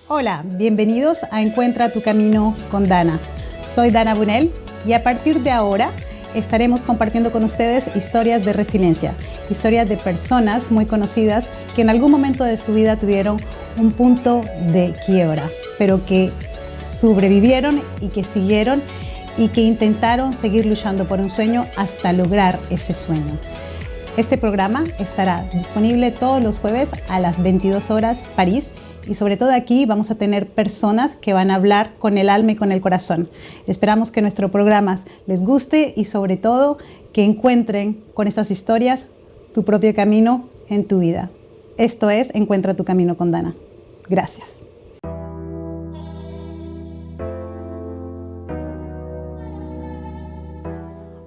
Hola, bienvenidos a Encuentra tu camino con Dana. Soy Dana Bunel y a partir de ahora estaremos compartiendo con ustedes historias de resiliencia, historias de personas muy conocidas que en algún momento de su vida tuvieron un punto de quiebra, pero que sobrevivieron y que siguieron y que intentaron seguir luchando por un sueño hasta lograr ese sueño. Este programa estará disponible todos los jueves a las 22 horas París. Y sobre todo aquí vamos a tener personas que van a hablar con el alma y con el corazón. Esperamos que nuestro programa les guste y sobre todo que encuentren con estas historias tu propio camino en tu vida. Esto es Encuentra tu camino con Dana. Gracias.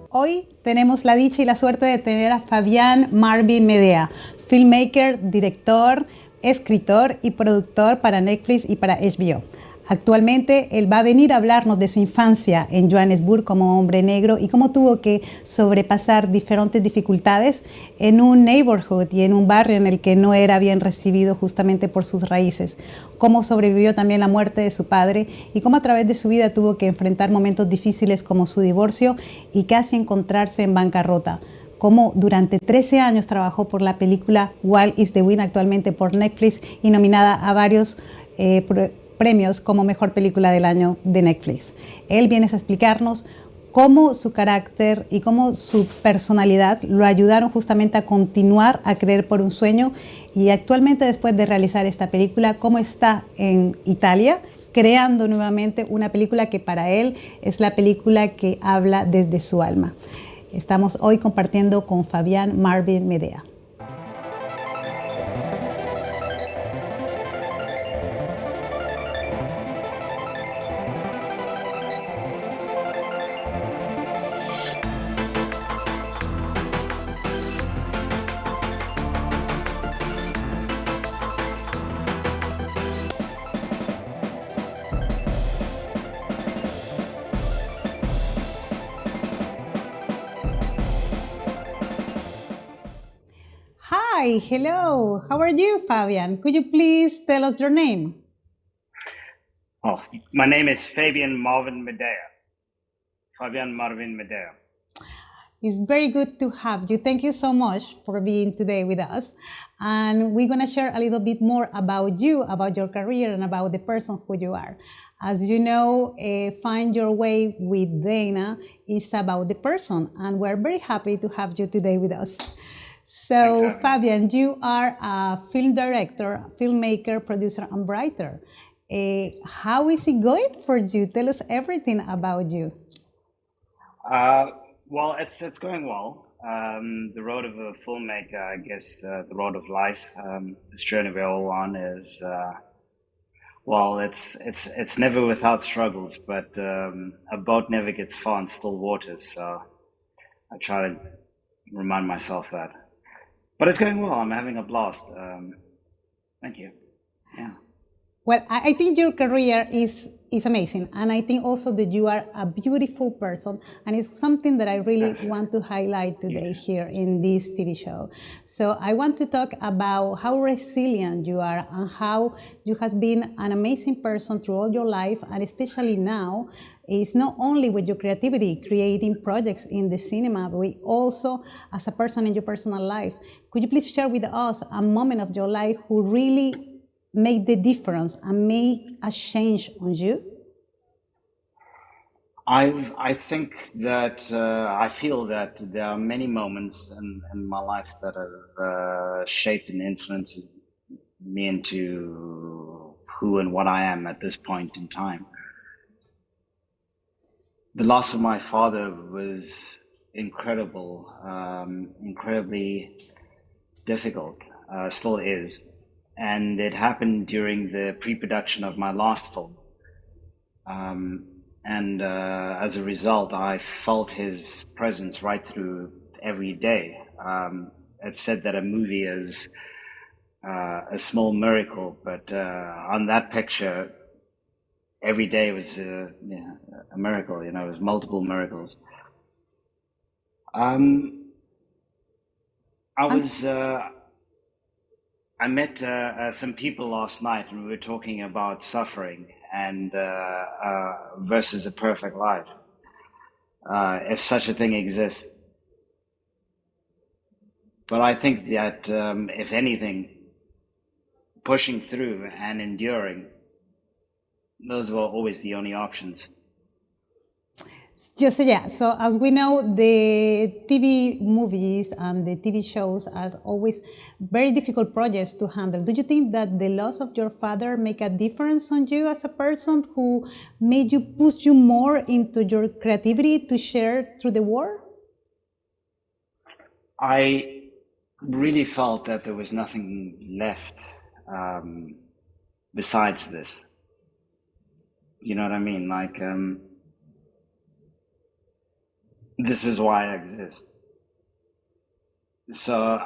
Hoy tenemos la dicha y la suerte de tener a Fabian Marvin Medea, filmmaker, director, escritor y productor para Netflix y para HBO. Actualmente él va a venir a hablarnos de su infancia en Johannesburg como hombre negro y cómo tuvo que sobrepasar diferentes dificultades en un neighborhood y en un barrio en el que no era bien recibido justamente por sus raíces. Cómo sobrevivió también la muerte de su padre y cómo a través de su vida tuvo que enfrentar momentos difíciles como su divorcio y casi encontrarse en bancarrota. Cómo durante 13 años trabajó por la película Wild is the Wind, actualmente por Netflix y nominada a varios premios como mejor película del año de Netflix. Él viene a explicarnos cómo su carácter y cómo su personalidad lo ayudaron justamente a continuar a creer por un sueño y actualmente después de realizar esta película, cómo está en Italia creando nuevamente una película que para él es la película que habla desde su alma. Estamos hoy compartiendo con Fabian Marvin Medea. Hi, hello. How are you, Fabian? Could you please tell us your name? Oh, my name is Fabian Marvin Medea. Fabian Marvin Medea. It's very good to have you. Thank you so much for being today with us. And we're going to share a little bit more about you, about your career, and about the person who you are. As you know, Find Your Way with Dana is about the person, and we're very happy to have you today with us. So, Fabian, you are a film director, filmmaker, producer, and writer. How is it going for you? Tell us everything about you. Well, it's going well. The road of a filmmaker, I guess, the road of life, this journey we're all on is, well, it's never without struggles, but a boat never gets far in still waters. So I try to remind myself that. But it's going well. I'm having a blast. Thank you. Yeah. Well, I think your career is amazing, and I think also that you are a beautiful person, and it's something that I really want to highlight today Yeah. here in this TV show. So I want to talk about how resilient you are and how you have been an amazing person through all your life, and especially now, is not only with your creativity, creating projects in the cinema, but also as a person in your personal life. Could you please share with us a moment of your life who really make the difference and make a change on you? I think that I feel that there are many moments in my life that have shaped and influenced me into who and what I am at this point in time. The loss of my father was incredible, incredibly difficult, still is. And it happened during the pre-production of my last film. And as a result, I felt his presence right through every day. It's said that a movie is a small miracle, but on that picture, every day was yeah, a miracle. You know, it was multiple miracles. Um, I And was I met some people last night, and we were talking about suffering and versus a perfect life, if such a thing exists. But I think that if anything, pushing through and enduring, those were always the only options. just yeah, so as we know, the TV movies and the TV shows are always very difficult projects to handle. Do you think that the loss of your father make a difference on you as a person who made you push you more into your creativity to share through the world? I really felt that there was nothing left um, besides this. You know what I mean? Like, this is why I exist. So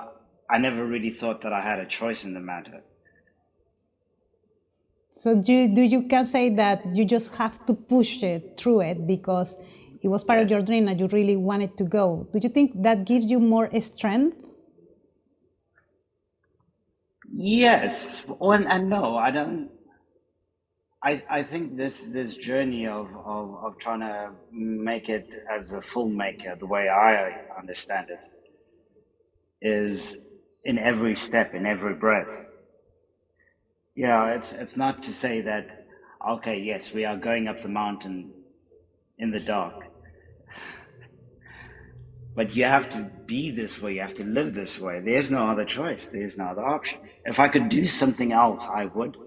I never really thought that I had a choice in the matter. So do you can say that you just have to push it through it because it was part of Yes. your dream and you really wanted to go. Do you think that gives you more strength? Yes. Well, and no, I don't. I think this journey of trying to make it as a filmmaker, the way I understand it, is in every step, in every breath. Yeah, it's not to say that, okay, yes, we are going up the mountain in the dark, but you have to be this way, you have to live this way. There's no other choice, there's no other option. If I could do something else, I would.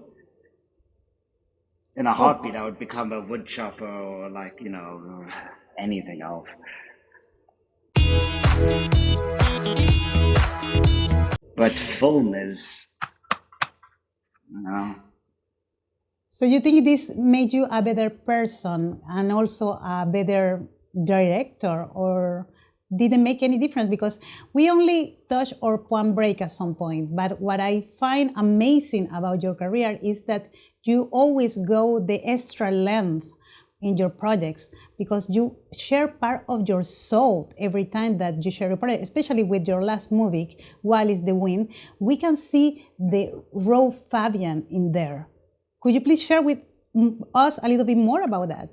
In a Oh, heartbeat, I would become a wood chopper or like, anything else. But film is, you know, so you think this made you a better person and also a better director, or didn't make any difference? Because we only touch our point break at some point. But what I find amazing about your career is that you always go the extra length in your projects because you share part of your soul every time that you share a project, especially with your last movie, While is the Wind. We can see the raw Fabian in there. Could you please share with us a little bit more about that?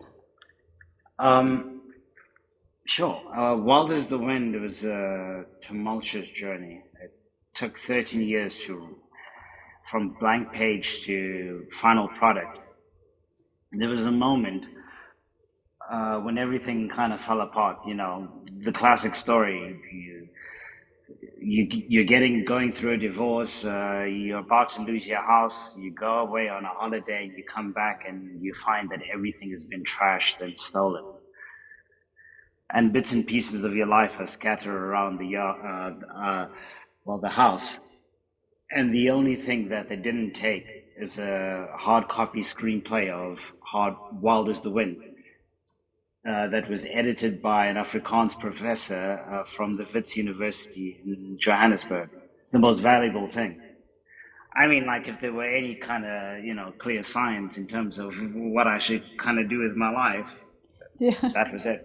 um, sure. Wild as the Wind was a tumultuous journey. It took 13 years from blank page to final product. There was a moment when everything kind of fell apart. You know, the classic story. You're going through a divorce. You're about to lose your house. You go away on a holiday. You come back and you find that everything has been trashed and stolen, and bits and pieces of your life are scattered around the house. And the only thing that they didn't take is a hard copy screenplay of Hard Wild as the Wind, that was edited by an Afrikaans professor from the Wits University in Johannesburg. The most valuable thing. I mean, like if there were any kind of, clear signs in terms of what I should kind of do with my life, Yeah. that was it.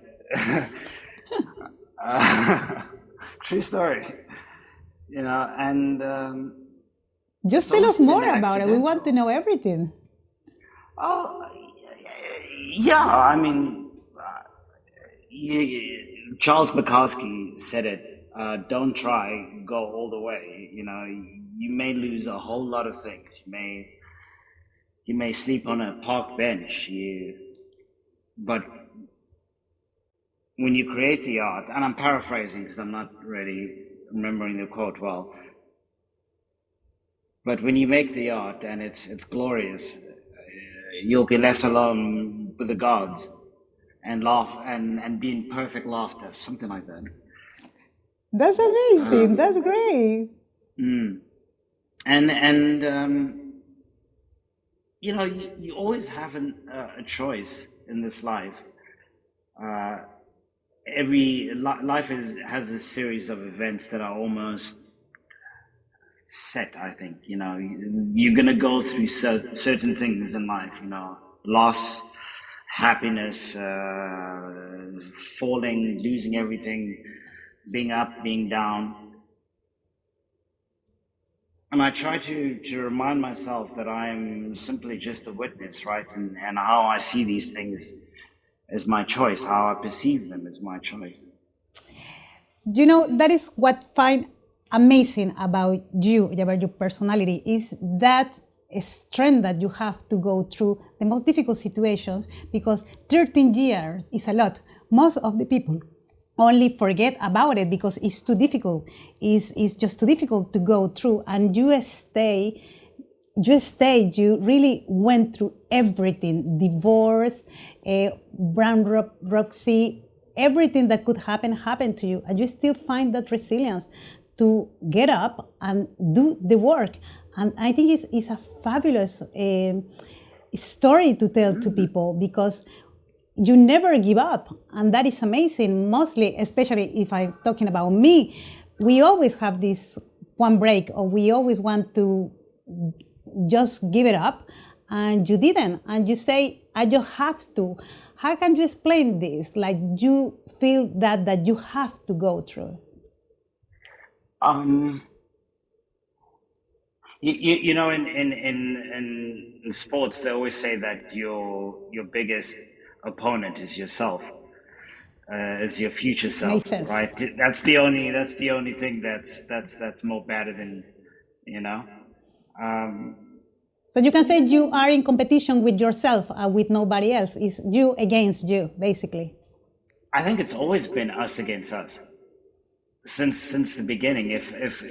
uh, True story, and Just it's tell always us been more about it. We want to accidental. know everything. Oh, yeah. I mean, Charles Bukowski said it. Don't try, go all the way. You may lose a whole lot of things. You may sleep on a park bench. But when you create the art, and I'm paraphrasing because I'm not really remembering the quote well, but when you make the art and it's glorious, you'll be left alone with the gods and laugh and be in perfect laughter, something like that. That's amazing. That's great. And you always have a choice in this life. Life has a series of events that are almost set. I think you're gonna go through certain things in life. Loss, happiness, falling, losing everything, being up, being down. And I try to remind myself that I am simply just a witness, right? And how I see these things is my choice. How I perceive them is my choice. That is what find amazing about you, about your personality, is that strength that you have to go through the most difficult situations, because 13 years is a lot. Most of the people only forget about it because it's too difficult. It's just too difficult to go through, and you really went through everything: divorce, bankruptcy, everything that could happen happened to you, and you still find that resilience to get up and do the work. And I think it's a fabulous story to tell to people, because you never give up, and that is amazing. Mostly, especially if I'm talking about me, we always have this one break, or we always want to just give it up, and you didn't, and you say, I just have to. How can you explain this? Like, you feel that you have to go through. In sports, they always say that your biggest opponent is yourself, is your future self, Makes sense. right? That's the only thing that's more better than, you know. So you can say you are in competition with yourself, with nobody else. It's you against you, basically. I think it's always been us against us since the beginning. If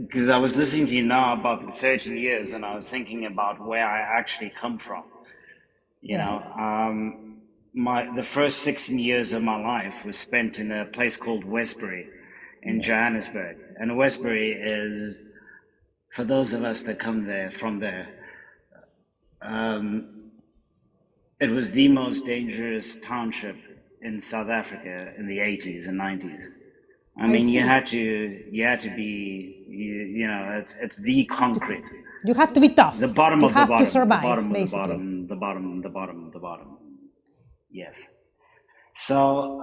because I was listening to you now about the 13 years, and I was thinking about where I actually come from. Yes. The first 16 years of my life was spent in a place called Westbury in Yes. Johannesburg. And Westbury is, for those of us that come there from there, it was the most dangerous township in South Africa in the 80s and 90s. I mean, you had to be, it's the concrete. You have to be tough. The bottom You of the have to bottom, the survive, bottom of the basically. bottom, the bottom, the bottom, the bottom. Yes. So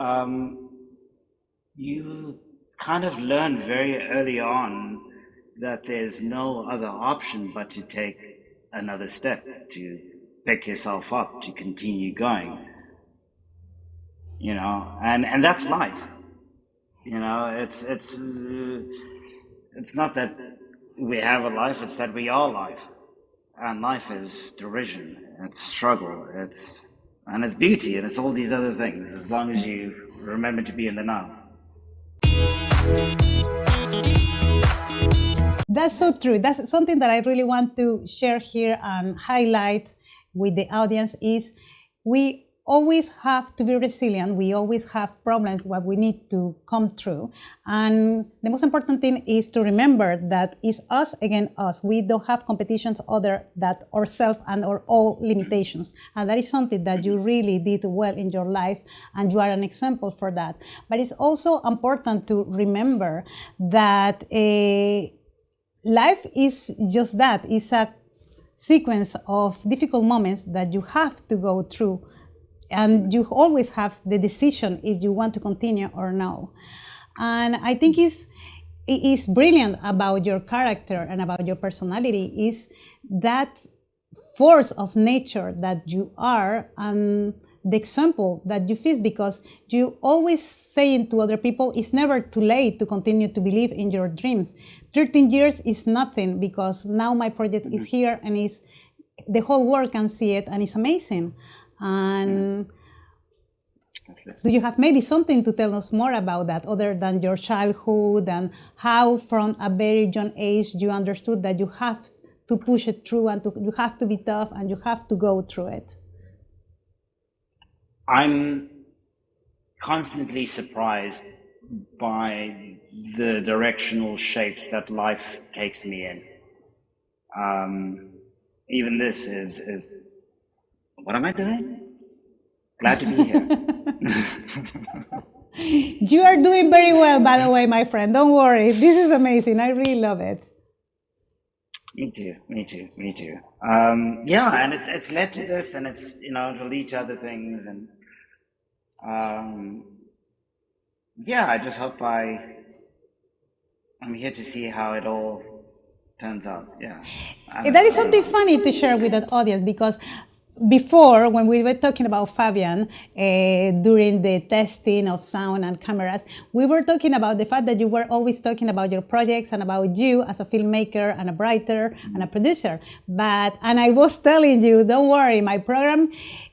you kind of learn very early on that there's no other option but to take another step, to pick yourself up, to continue going. And that's life. It's not that we have a life; it's that we are life. And life is derision, it's struggle, it's beauty, and it's all these other things, as long as you remember to be in the now. That's so true. That's something that I really want to share here and highlight with the audience is we always have to be resilient. We always have problems what we need to come through. And the most important thing is to remember that it's us against us. We don't have competitions other than ourselves and our own limitations. And that is something that you really did well in your life, and you are an example for that. But it's also important to remember that life is just that. It's a sequence of difficult moments that you have to go through, and you always have the decision if you want to continue or no. And I think it is brilliant about your character and about your personality is that force of nature that you are, and the example that you face, because you always saying to other people it's never too late to continue to believe in your dreams. 13 years is nothing, because now my project is here and is the whole world can see it, and it's amazing. And do you have maybe something to tell us more about that, other than your childhood and how from a very young age you understood that you have to push it through and you have to be tough and you have to go through it? I'm constantly surprised by the directional shapes that life takes me in. Even this is what am I doing? Glad to be here. You are doing very well, by the way, my friend. Don't worry. This is amazing. I really love it. Me too. Yeah, and it's led to this, and it's it'll lead to other things, and yeah, I just hope I'm here to see how it all turns out. Yeah, That is something funny to share with the audience, because before, when we were talking about Fabian during the testing of sound and cameras, we were talking about the fact that you were always talking about your projects and about you as a filmmaker and a writer and a producer. And I was telling you, don't worry, my program,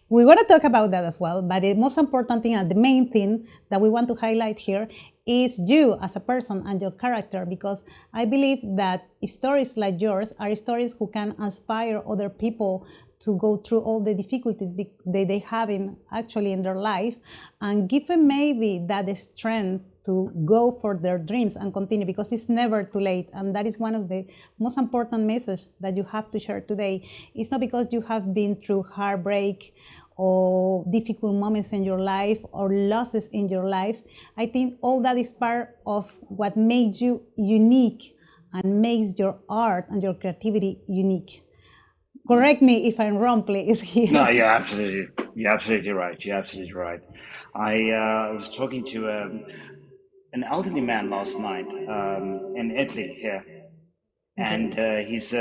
we want to talk about that as well. But the most important thing and the main thing that we want to highlight here is you as a person and your character, because I believe that stories like yours are stories who can inspire other people to go through all the difficulties they have actually in their life, and give them maybe that strength to go for their dreams and continue, because it's never too late. And that is one of the most important messages that you have to share today. It's not because you have been through heartbreak or difficult moments in your life or losses in your life. I think all that is part of what makes you unique and makes your art and your creativity unique. Correct me if I'm wrong, please. Here. No, you're absolutely right. I was talking to an elderly man last night in Italy here, and he's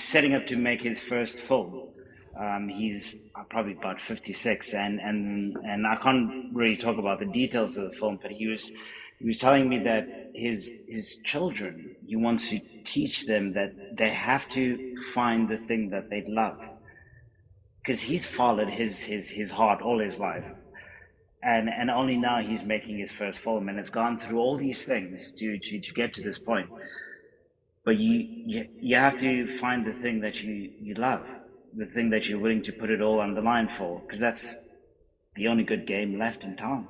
setting up to make his first film. He's probably about 56, and I can't really talk about the details of the film, but he was telling me that his children, he wants to teach them that they have to find the thing that they love, because he's followed his heart all his life, and only now he's making his first film, and it's gone through all these things to get to this point. But you have to find the thing that you love, the thing that you're willing to put it all on the line for, because that's the only good game left in town.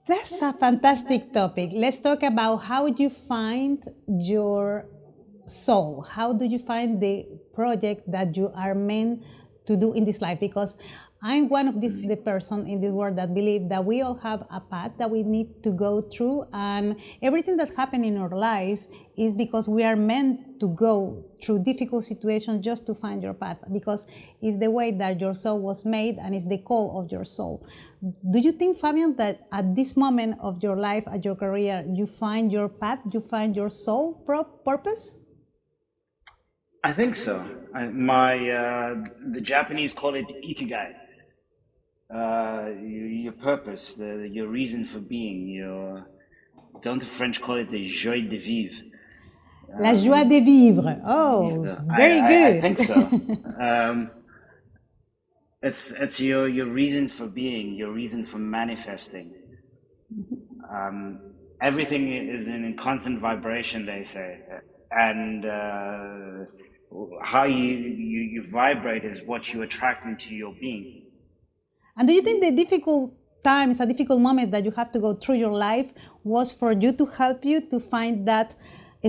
That's a fantastic topic. Let's talk about how you find your soul. How do you find the project that you are meant to do in this life? Because I'm one of the person in this world that believe that we all have a path that we need to go through, and everything that happens in our life is because we are meant to go through difficult situations just to find your path, because it's the way that your soul was made and it's the call of your soul. Do you think, Fabian, that at this moment of your life, at your career, you find your path, you find your soul purpose? I think so. The Japanese call it ikigai. Your purpose, your reason for being. Don't the French call it the joie de vivre? La joie de vivre. Oh, very good. I think so. It's your reason for being, your reason for manifesting. Everything is in constant vibration, they say, and how you vibrate is what you attract into your being. And do you think the difficult times, a difficult moment that you have to go through your life was for you to help you to find that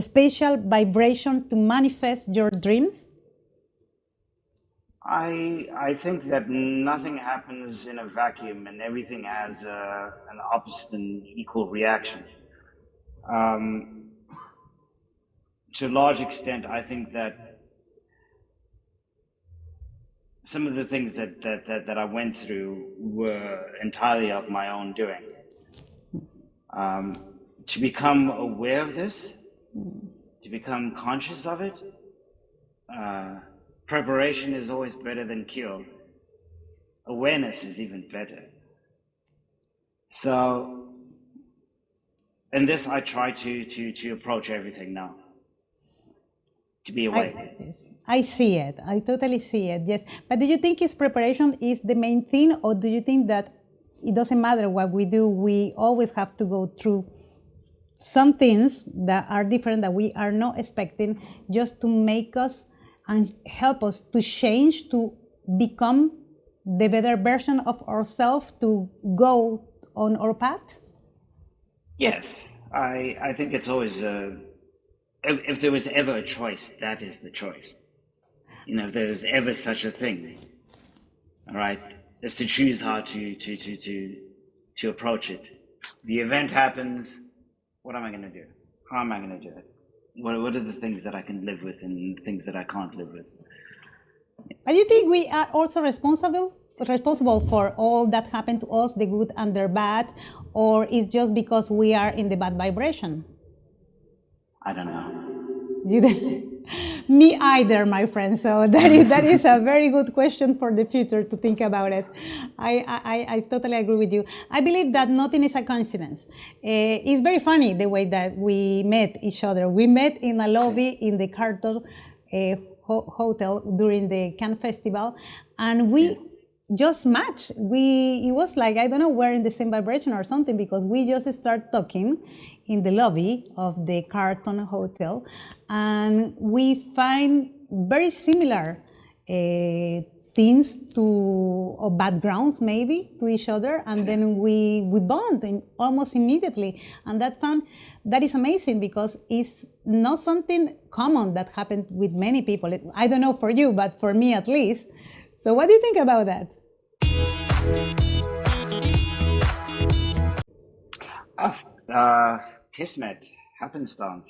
special vibration to manifest your dreams? I think that nothing happens in a vacuum, and everything has an opposite and equal reaction. to a large extent, I think that some of the things that I went through were entirely of my own doing. To become aware of this, to become conscious of it, preparation is always better than cure. Awareness is even better. So, in this, I try to approach everything now. To be awake. Yes, I see it. I totally see it. Yes, but do you think is preparation is the main thing, or do you think that it doesn't matter what we do? We always have to go through some things that are different that we are not expecting, just to make us and help us to change, to become the better version of ourselves, to go on our path. Yes, I think it's always if there was ever a choice, that is the choice. You know, if there is ever such a thing, all right, is to choose how to approach it. The event happens. What am I going to do? How am I going to do it? What are the things that I can live with and things that I can't live with? But you think we are also responsible for all that happened to us, the good and the bad, or is just because we are in the bad vibration? I don't know. Me either, my friend. So that is a very good question for the future to think about it. I totally agree with you. I believe that nothing is a coincidence. It's very funny the way that we met each other. We met in a lobby in the Carter hotel during the Cannes Festival, and we just matched. It was like, I don't know, we're in the same vibration or something, because we just start talking in the lobby of the Carlton Hotel, and we find very similar things or backgrounds maybe to each other, and then we bond almost immediately, and that is amazing, because it's not something common that happened with many people. I don't know for you, but for me at least. So what do you think about that? Kismet, happenstance.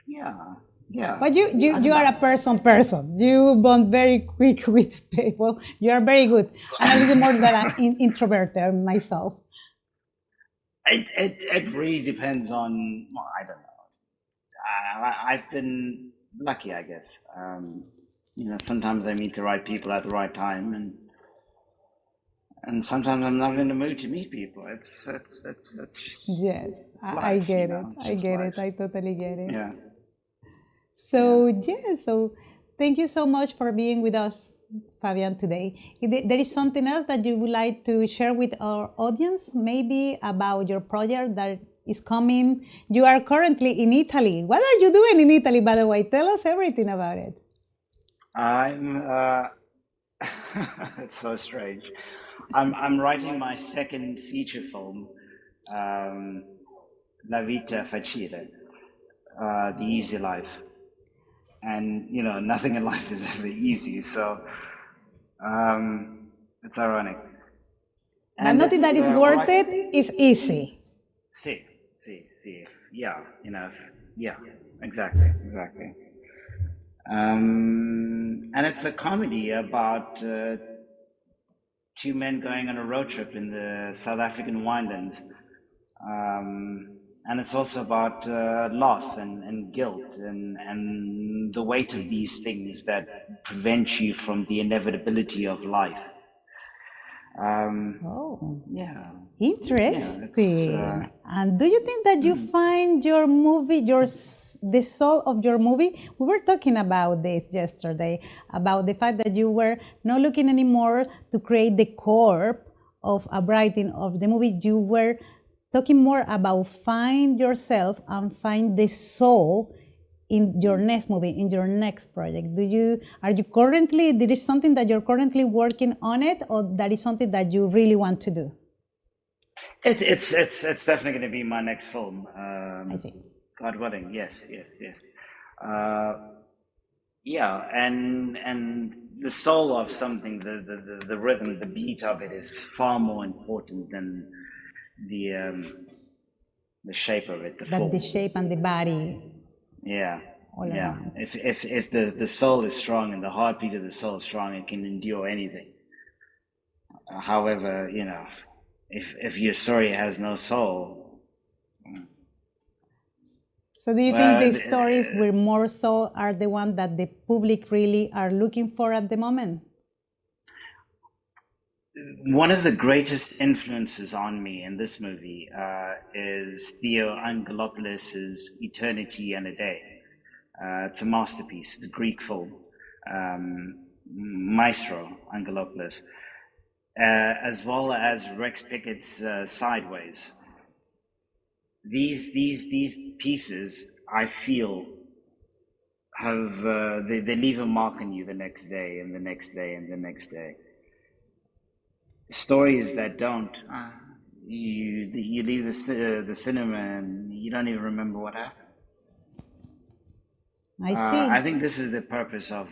Yeah. But you are a person. You bond very quick with people. You are very good. I'm a little more than an introvert myself. It really depends on, well, I don't know. I've been lucky, I guess. You know, sometimes I meet the right people at the right time, and sometimes I'm not in the mood to meet people. It's yes, life, I get it. I get life. it. I totally get it. Yeah. So so thank you so much for being with us, Fabian, today. There is something else that you would like to share with our audience, maybe about your project that is coming. You are currently in Italy. What are you doing in Italy, by the way? Tell us everything about it. I'm it's so strange. I'm writing my second feature film, La Vita Facile, The Easy Life. And you know, nothing in life is ever easy, so it's ironic. But nothing that is worth it is easy. See, yeah, you know, yeah, exactly. And it's a comedy about two men going on a road trip in the South African winelands. And it's also about loss and guilt and the weight of these things that prevent you from the inevitability of life. Yeah. Interesting. And do you think that you find your movie, the soul of your movie? We were talking about this yesterday, about the fact that you were not looking anymore to create the core of a writing of the movie. You were talking more about find yourself and find the soul in your next movie, in your next project. Are you currently, there is something that you're currently working on it, or that is something that you really want to do? It's definitely going to be my next film. I see. God willing, yes. Yeah, and the soul of something, the rhythm, the beat of it is far more important than the shape of it, the That the form. shape and the body Yeah, all yeah. around. If the soul is strong and the heartbeat of the soul is strong, it can endure anything. However, if your story has no soul, So do you think well, the stories with more soul are the one that the public really are looking for at the moment? one of the greatest influences on me in this movie is Theo Angelopoulos's Eternity and a Day. It's a masterpiece, the Greek film, Maestro Angelopoulos, as well as Rex Pickett's Sideways. These pieces, I feel, have they leave a mark on you the next day and the next day and the next day. Stories that don't, you leave the cinema and you don't even remember what happened. I see. I think this is the purpose of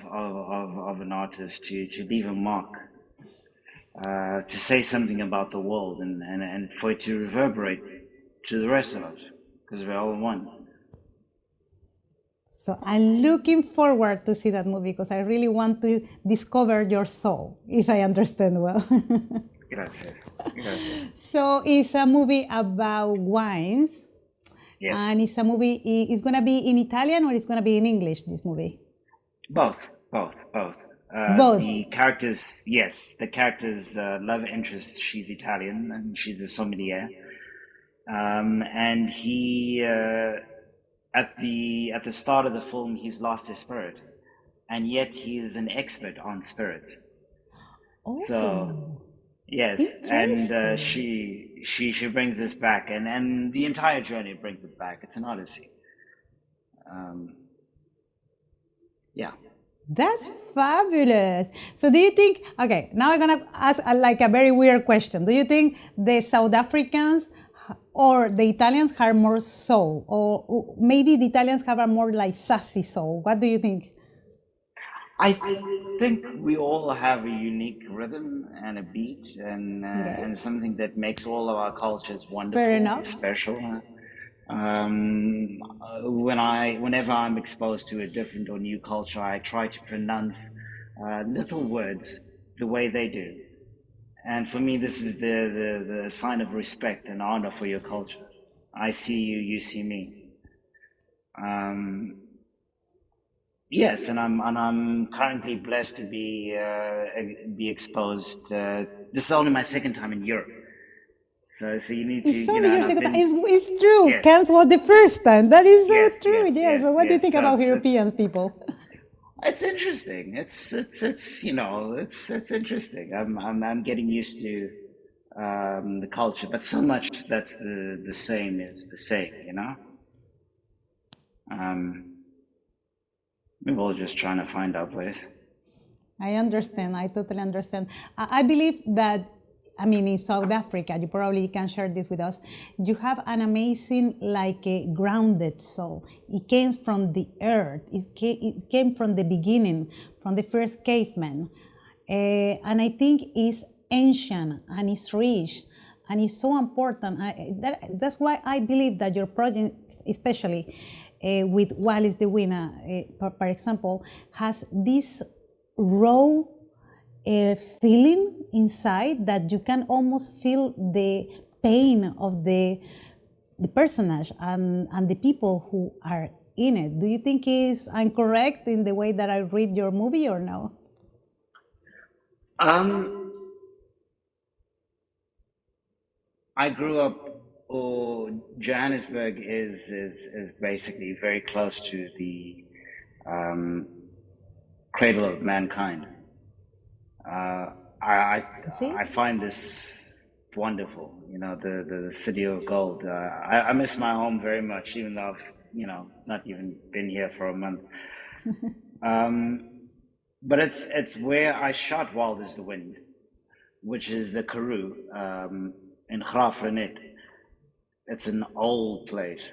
an artist, to leave a mark, to say something about the world, and for it to reverberate to the rest of us, because we're all one. So I'm looking forward to see that movie because I really want to discover your soul, if I understand well. Gracias. Gracias. So it's a movie about wines, Yes. and it's a movie. It's gonna be in Italian or it's gonna be in English. This movie. Both. Both. The characters, yes, the characters' love interest. She's Italian and she's a sommelier, and he at the start of the film he's lost his spirit, and yet he is an expert on spirits. Oh. So yes, and Interesting. she brings this back, and the entire journey brings it back. It's an odyssey. Yeah. That's fabulous. So do you think, okay, now I'm going to ask like a very weird question. Do you think the South Africans or the Italians have more soul? Or maybe the Italians have a more like sassy soul? What do you think? I think we all have a unique rhythm and a beat, and something that makes all of our cultures wonderful Fair and enough. special. Whenever I'm exposed to a different or new culture, I try to pronounce little words the way they do. And for me, this is the sign of respect and honor for your culture. I see you, you see me. Yes, and I'm currently blessed to be exposed. This is only my second time in Europe, so you need to, It's only and your I've second time. been, It's true. yes, Cannes was the first time. That is so true. yes, Yeah. So what do you think So about Europeans people? it's interesting. It's it's interesting. I'm getting used to the culture, but so much that's the same is the same. We're all just trying to find our place. I understand. I totally understand. I believe that, I mean, in South Africa, you probably can share this with us. You have an amazing, like a grounded soul. It came from the earth. It came from the beginning, from the first caveman. And I think it's ancient and it's rich and it's so important. That's why I believe that your project, especially with Wallace the Winner, for example, has this raw feeling inside that you can almost feel the pain of the personage and the people who are in it. Do you think I'm correct in the way that I read your movie or no? I grew up. Johannesburg is basically very close to the cradle of mankind. See? I find this wonderful. The city of gold. I miss my home very much, even though I've not even been here for a month. But it's where I shot Wild as the Wind, which is the Karoo in Graafrenet. It's an old place,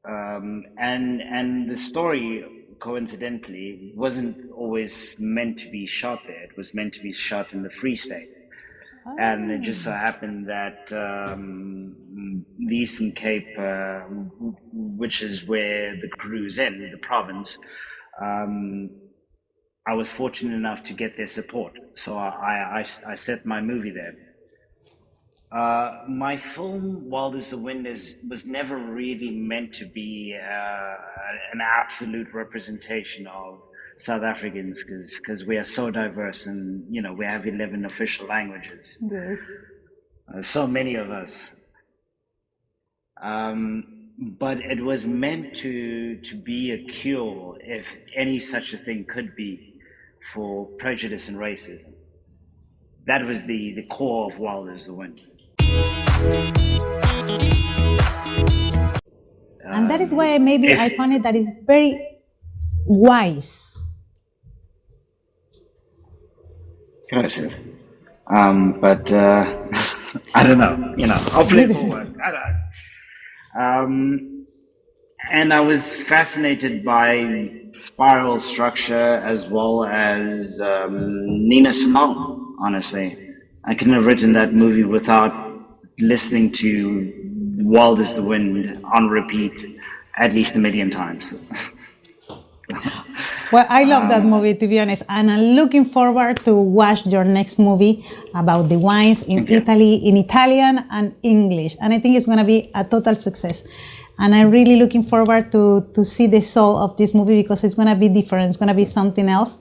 and the story, coincidentally, wasn't always meant to be shot there. It was meant to be shot in the Free State. And it just so happened that the Eastern Cape, which is where the crew's in, the province, I was fortunate enough to get their support. So I set my movie there. My film, Wild as the Wind, was never really meant to be an absolute representation of South Africans because we are so diverse and, you know, we have 11 official languages. Yes. So many of us. But it was meant to be a cure, if any such a thing could be, for prejudice and racism. That was the core of Wild as the Wind. And that is why maybe I find it that is very wise. Gracias. But I don't know, you know, I'll play it forward. I don't. And I was fascinated by spiral structure as well as Nina Simone, honestly. I couldn't have written that movie without listening to Wild as the Wind on repeat at least 1 million times. Well, I love that movie, to be honest, and I'm looking forward to watch your next movie about the wines in Italy, in Italian and English. And I think it's going to be a total success. And I'm really looking forward to see the soul of this movie because it's going to be different. It's going to be something else.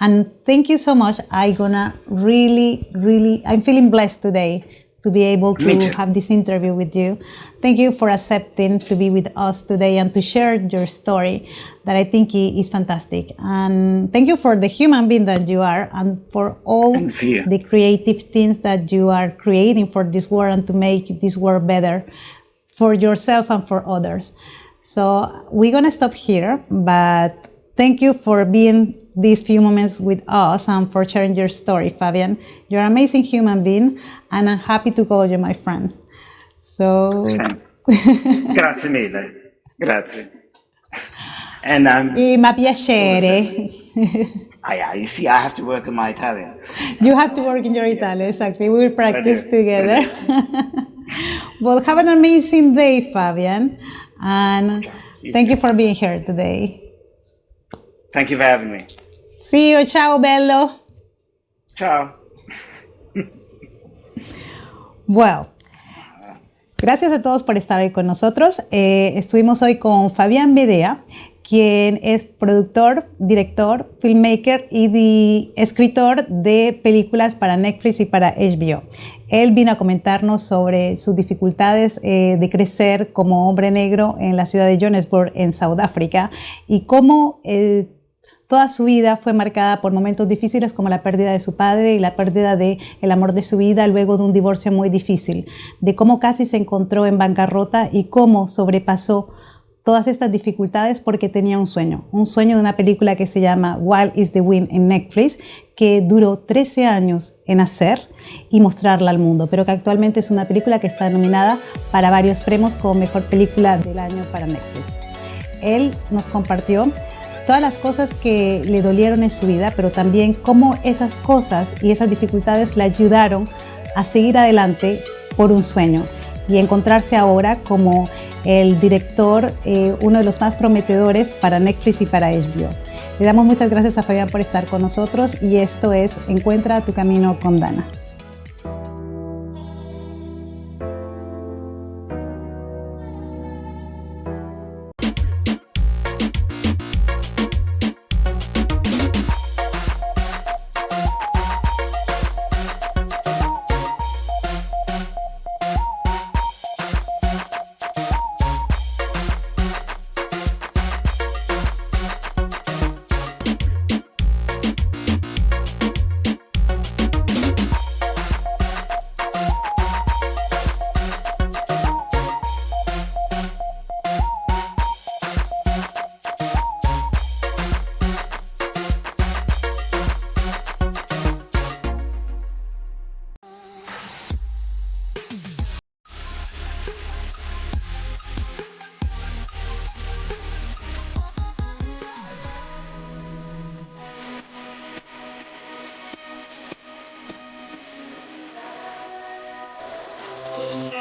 And thank you so much. I'm feeling blessed today to be able to have this interview with you. Thank you for accepting to be with us today and to share your story that I think is fantastic. And thank you for the human being that you are and for all the creative things that you are creating for this world and to make this world better for yourself and for others. So we're gonna stop here, but thank you for being these few moments with us and for sharing your story, Fabian. You're an amazing human being, and I'm happy to call you my friend. So, grazie mille, grazie. And ma piacere. You see, I have to work on my Italian. You have to work in your Italian, exactly. We will practice together. Well, have an amazing day, Fabian, and thank you for being here today. Thank you for having me. See you. Ciao, bello. Ciao. Well, gracias a todos por estar hoy con nosotros. Estuvimos hoy con Fabián Medea, quien es productor, director, filmmaker y escritor de películas para Netflix y para HBO. Él vino a comentarnos sobre sus dificultades de crecer como hombre negro en la ciudad de Johannesburg, en Sudáfrica, y cómo toda su vida fue marcada por momentos difíciles como la pérdida de su padre y la pérdida del amor de su vida luego de un divorcio muy difícil, de cómo casi se encontró en bancarrota y cómo sobrepasó todas estas dificultades porque tenía un sueño de una película que se llama Wild is the Wind en Netflix, que duró 13 años en hacer y mostrarla al mundo, pero que actualmente es una película que está nominada para varios premios como mejor película del año para Netflix. Él nos compartió todas las cosas que le dolieron en su vida, pero también cómo esas cosas y esas dificultades le ayudaron a seguir adelante por un sueño y encontrarse ahora como el director, uno de los más prometedores para Netflix y para HBO. Le damos muchas gracias a Fabián por estar con nosotros y esto es Encuentra tu camino con Dana.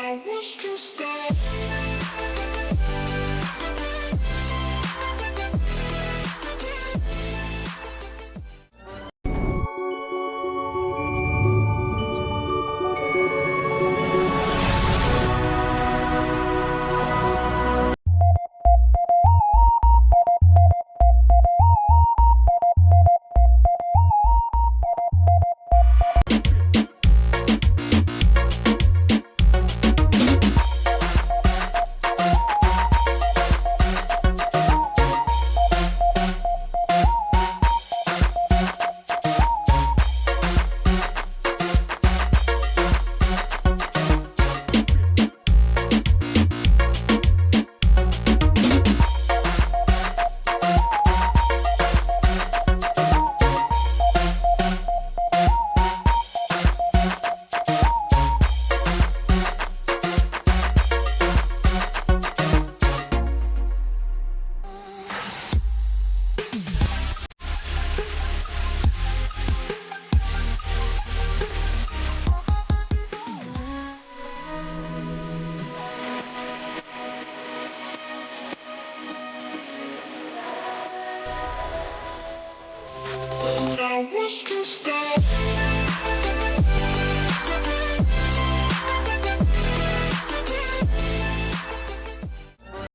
I wish to stay.